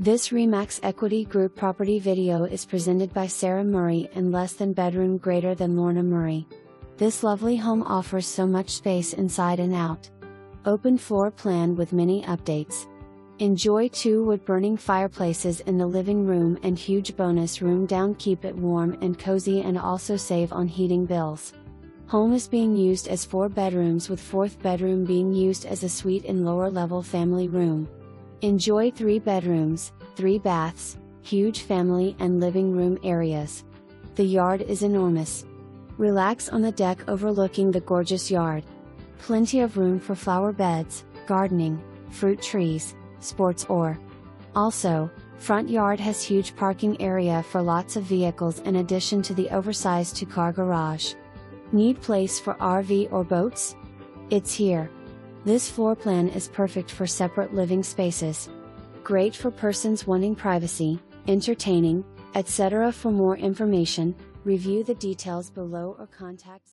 This Remax Equity Group property video is presented by Sarah Murray and less than bedroom greater than Lorna Murray. This lovely home offers so much space inside and out. Open floor plan with many updates. Enjoy 2 wood-burning fireplaces in the living room and huge bonus room down. Keep it warm and cozy and also save on heating bills. Home is being used as 4 bedrooms with 4th bedroom being used as a suite and lower level family room. Enjoy 3 bedrooms, 3 baths, huge family and living room areas. The yard is enormous. Relax on the deck overlooking the gorgeous yard. Plenty of room for flower beds, gardening, fruit trees, sports or. Also, front yard has huge parking area for lots of vehicles in addition to the oversized 2-car garage. Need place for RV or boats? It's here. This floor plan is perfect for separate living spaces. Great for persons wanting privacy, entertaining, etc. For more information, review the details below or contact